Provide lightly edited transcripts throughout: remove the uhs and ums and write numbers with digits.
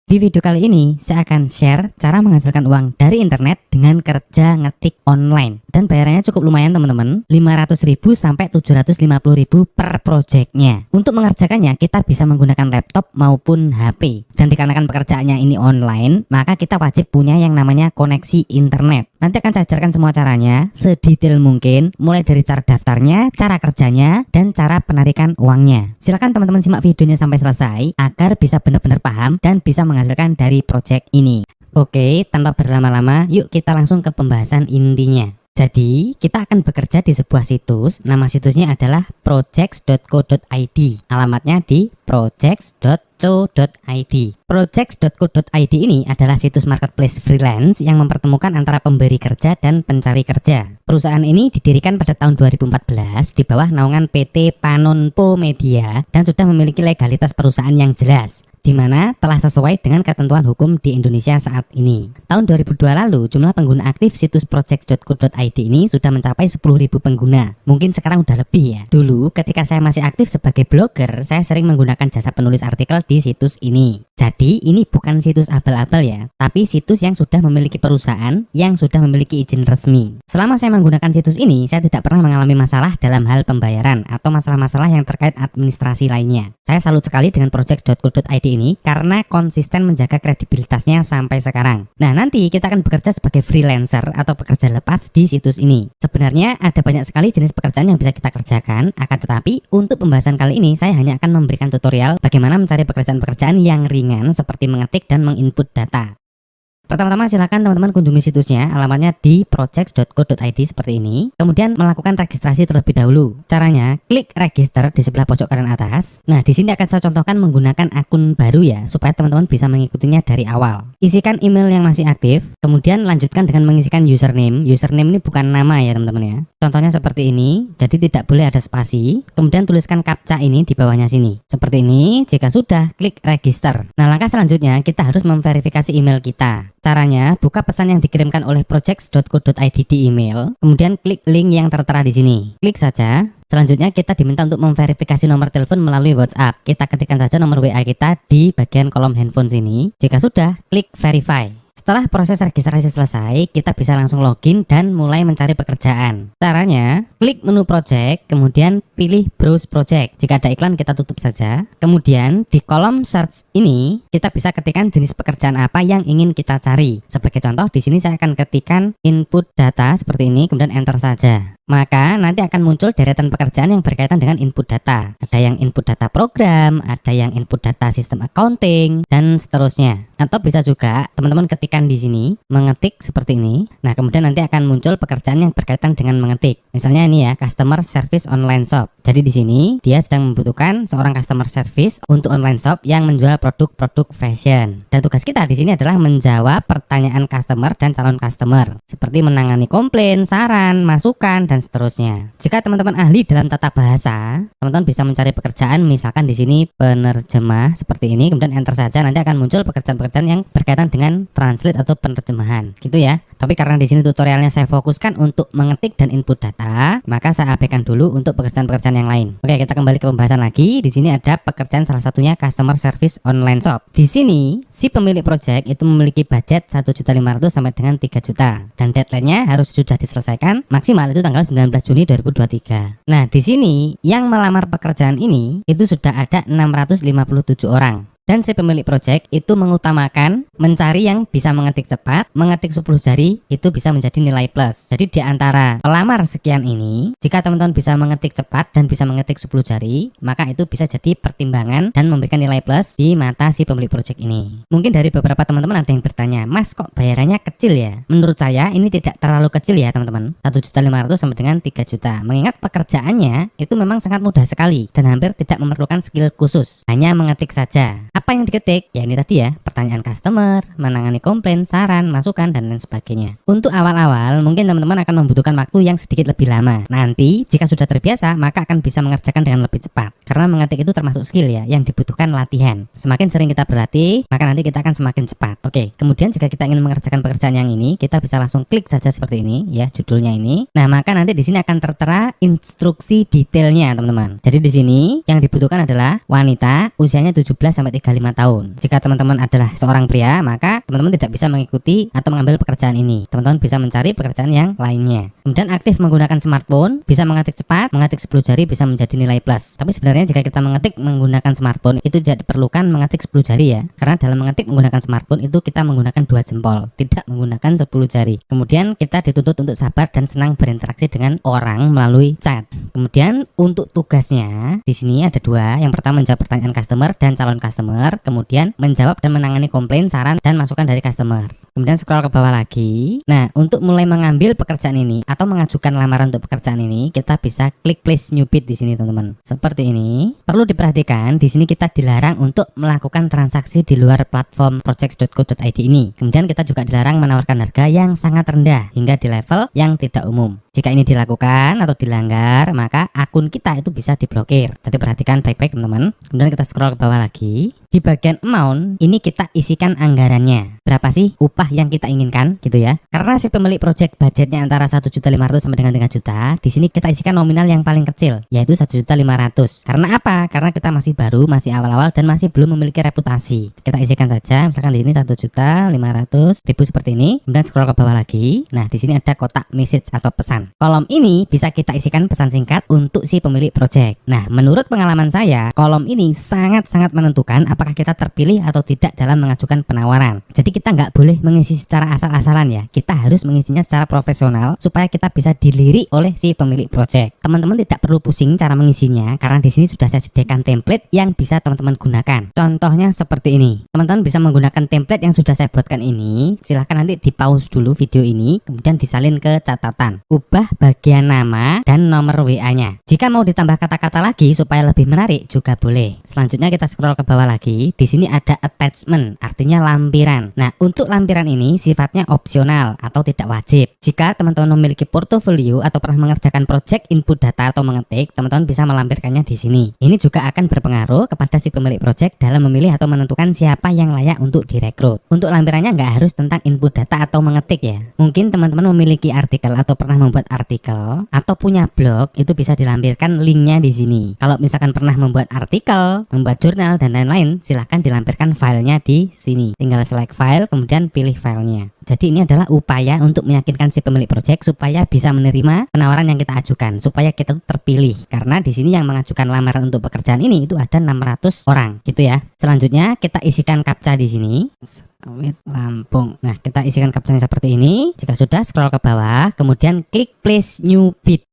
Di video kali ini, saya akan share cara menghasilkan uang dari internet dengan kerja ngetik online. Dan bayarannya cukup lumayan teman-teman, 500.000 sampai 750.000 per projectnya. Untuk mengerjakannya, kita bisa menggunakan laptop maupun HP. Dan dikarenakan pekerjaannya ini online, maka kita wajib punya yang namanya koneksi internet. Nanti akan saya ajarkan semua caranya, sedetail mungkin, mulai dari cara daftarnya, cara kerjanya, dan cara penarikan uangnya. Silahkan teman-teman simak videonya sampai selesai, agar bisa benar-benar paham dan bisa menghasilkan dari project ini. Oke, tanpa berlama-lama, yuk kita langsung ke pembahasan intinya. Jadi, kita akan bekerja di sebuah situs, nama situsnya adalah projects.co.id. Alamatnya di projects.co.id. Projects.co.id ini adalah situs marketplace freelance yang mempertemukan antara pemberi kerja dan pencari kerja. Perusahaan ini didirikan pada tahun 2014 di bawah naungan PT Panonpo Media dan sudah memiliki legalitas perusahaan yang jelas, di mana telah sesuai dengan ketentuan hukum di Indonesia saat ini. Tahun 2002 lalu, jumlah pengguna aktif situs projects.co.id ini sudah mencapai 10.000 pengguna. Mungkin sekarang udah lebih ya. Dulu ketika saya masih aktif sebagai blogger, saya sering menggunakan jasa penulis artikel di situs ini. Jadi ini bukan situs abal-abal ya, tapi situs yang sudah memiliki perusahaan yang sudah memiliki izin resmi. Selama saya menggunakan situs ini, saya tidak pernah mengalami masalah dalam hal pembayaran atau masalah-masalah yang terkait administrasi lainnya. Saya salut sekali dengan projects.co.id ini karena konsisten menjaga kredibilitasnya sampai sekarang. Nah, nanti kita akan bekerja sebagai freelancer atau pekerja lepas di situs ini. Sebenarnya ada banyak sekali jenis pekerjaan yang bisa kita kerjakan, akan tetapi untuk pembahasan kali ini saya hanya akan memberikan tutorial bagaimana mencari pekerjaan-pekerjaan yang ringan seperti mengetik dan menginput data. Pertama-tama silakan teman-teman kunjungi situsnya, alamatnya di projects.co.id seperti ini. Kemudian melakukan registrasi terlebih dahulu. Caranya, klik register di sebelah pojok kanan atas. Nah, di sini akan saya contohkan menggunakan akun baru ya, supaya teman-teman bisa mengikutinya dari awal. Isikan email yang masih aktif, kemudian lanjutkan dengan mengisikan username. Username ini bukan nama ya teman-teman ya. Contohnya seperti ini, jadi tidak boleh ada spasi. Kemudian tuliskan captcha ini di bawahnya sini. Seperti ini, jika sudah, klik register. Nah, langkah selanjutnya kita harus memverifikasi email kita. Caranya, buka pesan yang dikirimkan oleh projects.co.id di email, kemudian klik link yang tertera di sini. Klik saja. Selanjutnya kita diminta untuk memverifikasi nomor telepon melalui WhatsApp. Kita ketikkan saja nomor WA kita di bagian kolom handphone sini. Jika sudah, klik verify. Setelah proses registrasi selesai, kita bisa langsung login dan mulai mencari pekerjaan. Caranya, klik menu project, kemudian pilih browse project. Jika ada iklan kita tutup saja. Kemudian di kolom search ini, kita bisa ketikkan jenis pekerjaan apa yang ingin kita cari. Sebagai contoh, di sini saya akan ketikkan input data seperti ini, kemudian enter saja. Maka nanti akan muncul deretan pekerjaan yang berkaitan dengan input data. Ada yang input data program, ada yang input data sistem accounting, dan seterusnya. Atau bisa juga teman-teman ketikkan di sini, mengetik seperti ini. Nah, kemudian nanti akan muncul pekerjaan yang berkaitan dengan mengetik. Misalnya ini ya, customer service online shop. Jadi di sini dia sedang membutuhkan seorang customer service untuk online shop yang menjual produk-produk fashion. Dan tugas kita di sini adalah menjawab pertanyaan customer dan calon customer, seperti menangani komplain, saran, masukan, dan seterusnya. Jika teman-teman ahli dalam tata bahasa, teman-teman bisa mencari pekerjaan misalkan di sini penerjemah seperti ini, kemudian enter saja, nanti akan muncul pekerjaan-pekerjaan yang berkaitan dengan translate atau penerjemahan, gitu ya. Tapi karena di sini tutorialnya saya fokuskan untuk mengetik dan input data, maka saya abaikan dulu untuk pekerjaan-pekerjaan yang lain. Oke, kita kembali ke pembahasan lagi. Di sini ada pekerjaan salah satunya customer service online shop. Di sini si pemilik project itu memiliki budget 1.500.000 sampai dengan 3 juta dan deadline-nya harus sudah diselesaikan maksimal itu tanggal 19 Juni 2023. Nah, di sini yang melamar pekerjaan ini itu sudah ada 657 orang. Dan si pemilik project itu mengutamakan mencari yang bisa mengetik cepat, mengetik 10 jari itu bisa menjadi nilai plus. Jadi di antara pelamar sekian ini, jika teman-teman bisa mengetik cepat dan bisa mengetik 10 jari, maka itu bisa jadi pertimbangan dan memberikan nilai plus di mata si pemilik project ini. Mungkin dari beberapa teman-teman ada yang bertanya, "Mas, kok bayarannya kecil ya?" Menurut saya ini tidak terlalu kecil ya teman-teman. 1.500.000 sampai dengan 3 juta. Mengingat pekerjaannya itu memang sangat mudah sekali dan hampir tidak memerlukan skill khusus. Hanya mengetik saja. Apa yang diketik? Ya ini tadi ya, pertanyaan customer, menangani komplain, saran, masukan, dan lain sebagainya. Untuk awal-awal mungkin teman-teman akan membutuhkan waktu yang sedikit lebih lama. Nanti jika sudah terbiasa maka akan bisa mengerjakan dengan lebih cepat. Karena mengetik itu termasuk skill ya, yang dibutuhkan latihan. Semakin sering kita berlatih, maka nanti kita akan semakin cepat. Oke, kemudian jika kita ingin mengerjakan pekerjaan yang ini, kita bisa langsung klik saja seperti ini ya, judulnya ini. Nah, maka nanti di sini akan tertera instruksi detailnya teman-teman. Jadi di sini yang dibutuhkan adalah wanita, usianya 17 sampai 30 5 tahun. Jika teman-teman adalah seorang pria, maka teman-teman tidak bisa mengikuti atau mengambil pekerjaan ini. Teman-teman bisa mencari pekerjaan yang lainnya. Kemudian aktif menggunakan smartphone, bisa mengetik cepat, mengetik 10 jari bisa menjadi nilai plus. Tapi sebenarnya jika kita mengetik menggunakan smartphone itu tidak diperlukan mengetik 10 jari ya. Karena dalam mengetik menggunakan smartphone itu kita menggunakan 2 jempol, tidak menggunakan 10 jari. Kemudian kita dituntut untuk sabar dan senang berinteraksi dengan orang melalui chat. Kemudian untuk tugasnya di sini ada 2. Yang pertama menjawab pertanyaan customer dan calon customer, kemudian menjawab dan menangani komplain, saran dan masukan dari customer. Kemudian scroll ke bawah lagi. Nah, untuk mulai mengambil pekerjaan ini atau mengajukan lamaran untuk pekerjaan ini, kita bisa klik place new bid di sini, teman-teman. Seperti ini. Perlu diperhatikan, di sini kita dilarang untuk melakukan transaksi di luar platform projects.co.id ini. Kemudian kita juga dilarang menawarkan harga yang sangat rendah hingga di level yang tidak umum. Jika ini dilakukan atau dilanggar, maka akun kita itu bisa diblokir. Jadi perhatikan baik-baik, teman-teman. Kemudian kita scroll ke bawah lagi. Di bagian amount ini kita isikan anggarannya. Berapa sih upah yang kita inginkan gitu ya. Karena si pemilik project budgetnya antara 1.500.000 sampai dengan 3 juta, di sini kita isikan nominal yang paling kecil yaitu 1.500.000. Karena apa? Karena kita masih baru, masih awal-awal dan masih belum memiliki reputasi. Kita isikan saja misalkan di sini 1.500.000 seperti ini. Kemudian scroll ke bawah lagi. Nah, di sini ada kotak message atau pesan. Kolom ini bisa kita isikan pesan singkat untuk si pemilik project. Nah, menurut pengalaman saya, kolom ini sangat-sangat menentukan apakah kita terpilih atau tidak dalam mengajukan penawaran. Jadi kita nggak boleh mengisi secara asal-asalan ya. Kita harus mengisinya secara profesional supaya kita bisa dilirik oleh si pemilik project. Teman-teman tidak perlu pusing cara mengisinya karena di sini sudah saya sediakan template yang bisa teman-teman gunakan. Contohnya seperti ini. Teman-teman bisa menggunakan template yang sudah saya buatkan ini. Silahkan nanti di pause dulu video ini, kemudian disalin ke catatan. Ubah bagian nama dan nomor WA-nya. Jika mau ditambah kata-kata lagi supaya lebih menarik juga boleh. Selanjutnya kita scroll ke bawah lagi. Di sini ada attachment, artinya lampiran. Nah, untuk lampiran ini sifatnya opsional atau tidak wajib. Jika teman-teman memiliki portofolio atau pernah mengerjakan project input data atau mengetik, teman-teman bisa melampirkannya di sini. Ini juga akan berpengaruh kepada si pemilik project dalam memilih atau menentukan siapa yang layak untuk direkrut. Untuk lampirannya nggak harus tentang input data atau mengetik ya. Mungkin teman-teman memiliki artikel atau pernah membuat artikel atau punya blog, itu bisa dilampirkan linknya di sini. Kalau misalkan pernah membuat artikel, membuat jurnal dan lain-lain, silahkan dilampirkan filenya di sini. Tinggal select file, kemudian pilih filenya. Jadi ini adalah upaya untuk meyakinkan si pemilik project supaya bisa menerima penawaran yang kita ajukan, supaya kita terpilih. Karena di sini yang mengajukan lamaran untuk pekerjaan ini itu ada 600 orang, gitu ya. Selanjutnya kita isikan captcha di sini. Sawit Lampung. Nah, kita isikan captcha seperti ini. Jika sudah, scroll ke bawah, kemudian klik place new bid.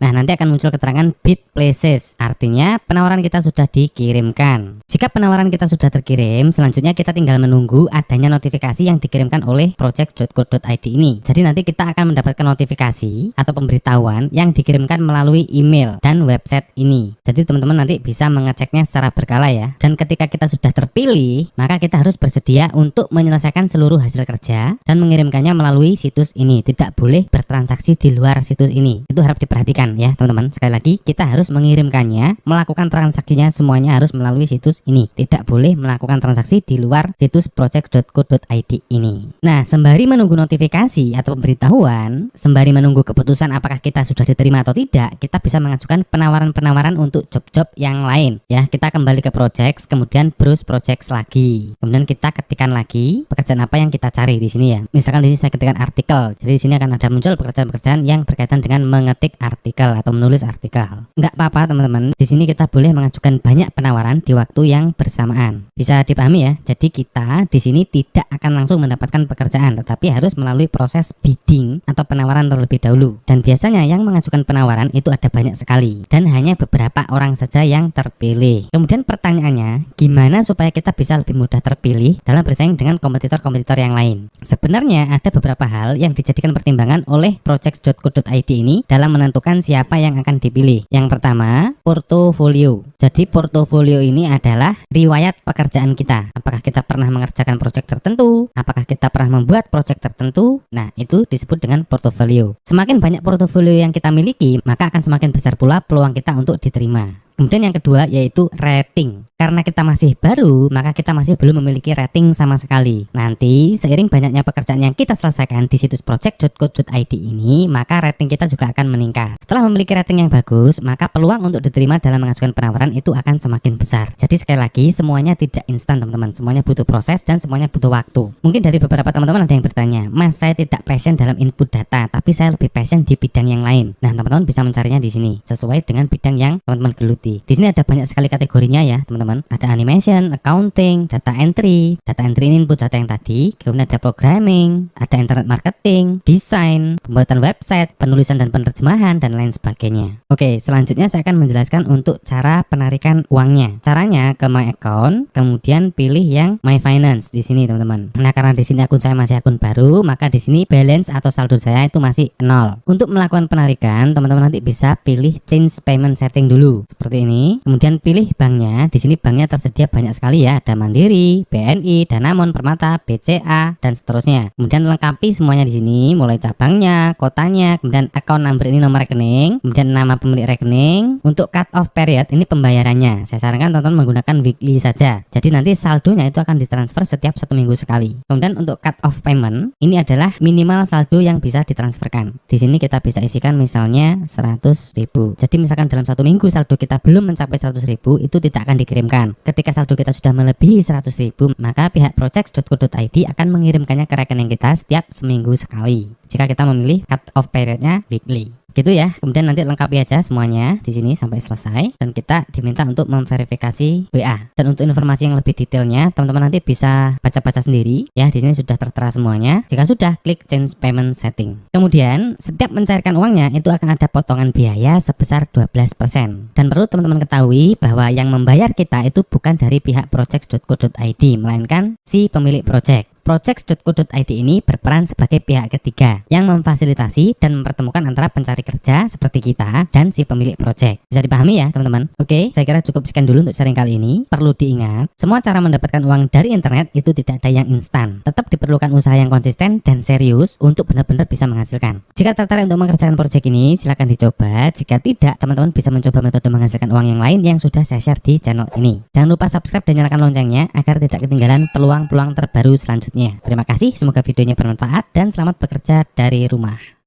Nah, nanti akan muncul keterangan bid places, artinya penawaran kita sudah dikirimkan. Jika penawaran kita sudah terkirim, selanjutnya kita tinggal menunggu adanya notifikasi yang dikirimkan oleh projects.co.id ini. Jadi nanti kita akan mendapatkan notifikasi atau pemberitahuan yang dikirimkan melalui email dan website ini. Jadi teman-teman nanti bisa mengeceknya secara berkala ya. Dan ketika kita sudah terpilih, maka kita harus bersedia untuk menyelesaikan seluruh hasil kerja dan mengirimkannya melalui situs ini. Tidak boleh bertransaksi di luar situs ini. Itu harap diperhatikan ya teman-teman. Sekali lagi, kita harus mengirimkannya, melakukan transaksinya semuanya harus melalui situs ini. Tidak boleh melakukan transaksi di luar situs projects.co.id ini. Nah, sembari menunggu notifikasi atau pemberitahuan, sembari menunggu keputusan apakah kita sudah diterima atau tidak, kita bisa mengajukan penawaran-penawaran untuk job-job yang lain ya. Kita kembali ke projects, kemudian browse projects lagi. Kemudian kita ketikkan lagi pekerjaan apa yang kita cari di sini ya. Misalkan di sini saya ketikkan artikel. Jadi di sini akan ada muncul pekerjaan-pekerjaan yang berkaitan dengan mengetik artikel atau menulis artikel. Nggak apa-apa teman-teman, di sini kita boleh mengajukan banyak penawaran di waktu yang bersamaan. Bisa dipahami ya. Jadi kita di sini tidak akan langsung mendapatkan pekerjaan, tetapi harus melalui proses bidding atau penawaran terlebih dahulu. Dan biasanya yang mengajukan penawaran itu ada banyak sekali dan hanya beberapa orang saja yang terpilih. Kemudian pertanyaannya, gimana supaya kita bisa lebih mudah terpilih dalam bersaing dengan kompetitor-kompetitor yang lain? Sebenarnya ada beberapa hal yang dijadikan pertimbangan oleh projects.co.id ini dalam menentukan siapa yang akan dipilih. Yang pertama, portofolio. Jadi portofolio ini adalah riwayat pekerjaan kita. Apakah kita pernah mengerjakan proyek tertentu? Apakah kita pernah membuat proyek tertentu? Nah, itu disebut dengan portofolio. Semakin banyak portofolio yang kita miliki, maka akan semakin besar pula peluang kita untuk diterima. Kemudian yang kedua yaitu rating. Karena kita masih baru, maka kita masih belum memiliki rating sama sekali. Nanti seiring banyaknya pekerjaan yang kita selesaikan di situs project.co.id ini, maka rating kita juga akan meningkat. Setelah memiliki rating yang bagus, maka peluang untuk diterima dalam mengajukan penawaran itu akan semakin besar. Jadi sekali lagi, semuanya tidak instan teman-teman, semuanya butuh proses dan semuanya butuh waktu. Mungkin dari beberapa teman-teman ada yang bertanya, Mas, saya tidak passion dalam input data, tapi saya lebih passion di bidang yang lain. Nah, teman-teman bisa mencarinya di sini sesuai dengan bidang yang teman-teman geluti. Di sini ada banyak sekali kategorinya ya, teman-teman. Ada animation, accounting, data entry. Data entry ini input data yang tadi, kemudian ada programming, ada internet marketing, desain, pembuatan website, penulisan dan penerjemahan dan lain sebagainya. Oke, selanjutnya saya akan menjelaskan untuk cara penarikan uangnya. Caranya ke My Account, kemudian pilih yang My Finance di sini, teman-teman. Nah, karena di sini akun saya masih akun baru, maka di sini balance atau saldo saya itu masih 0. Untuk melakukan penarikan, teman-teman nanti bisa pilih change payment setting dulu seperti ini. Kemudian pilih banknya. Di sini banknya tersedia banyak sekali ya, ada Mandiri, BNI, Danamon, Permata, BCA dan seterusnya. Kemudian lengkapi semuanya di sini, mulai cabangnya, kotanya, kemudian account number ini nomor rekening, kemudian nama pemilik rekening. Untuk cut off period ini pembayarannya. Saya sarankan teman-teman menggunakan weekly saja. Jadi nanti saldonya itu akan ditransfer setiap 1 minggu sekali. Kemudian untuk cut off payment ini adalah minimal saldo yang bisa ditransferkan. Di sini kita bisa isikan misalnya 100.000. Jadi misalkan dalam 1 minggu saldo kita belum mencapai 100.000, itu tidak akan dikirimkan. Ketika saldo kita sudah melebihi 100.000, maka pihak project.co.id akan mengirimkannya ke rekening kita setiap seminggu sekali. Jika kita memilih cut off periodnya weekly. Gitu ya. Kemudian nanti lengkapi aja semuanya di sini sampai selesai dan kita diminta untuk memverifikasi WA. Dan untuk informasi yang lebih detailnya, teman-teman nanti bisa baca-baca sendiri ya. Di sini sudah tertera semuanya. Jika sudah, klik change payment setting. Kemudian, setiap mencairkan uangnya itu akan ada potongan biaya sebesar 12%. Dan perlu teman-teman ketahui bahwa yang membayar kita itu bukan dari pihak project.co.id, melainkan si pemilik project. Project.co.id ini berperan sebagai pihak ketiga yang memfasilitasi dan mempertemukan antara pencari kerja seperti kita dan si pemilik project. Bisa dipahami ya teman-teman? Oke, saya kira cukup sekian dulu untuk sharing kali ini. Perlu diingat, semua cara mendapatkan uang dari internet itu tidak ada yang instan. Tetap diperlukan usaha yang konsisten dan serius untuk benar-benar bisa menghasilkan. Jika tertarik untuk mengerjakan project ini, silakan dicoba. Jika tidak, teman-teman bisa mencoba metode menghasilkan uang yang lain yang sudah saya share di channel ini. Jangan lupa subscribe dan nyalakan loncengnya agar tidak ketinggalan peluang-peluang terbaru selanjutnya. Terima kasih, semoga videonya bermanfaat dan selamat bekerja dari rumah.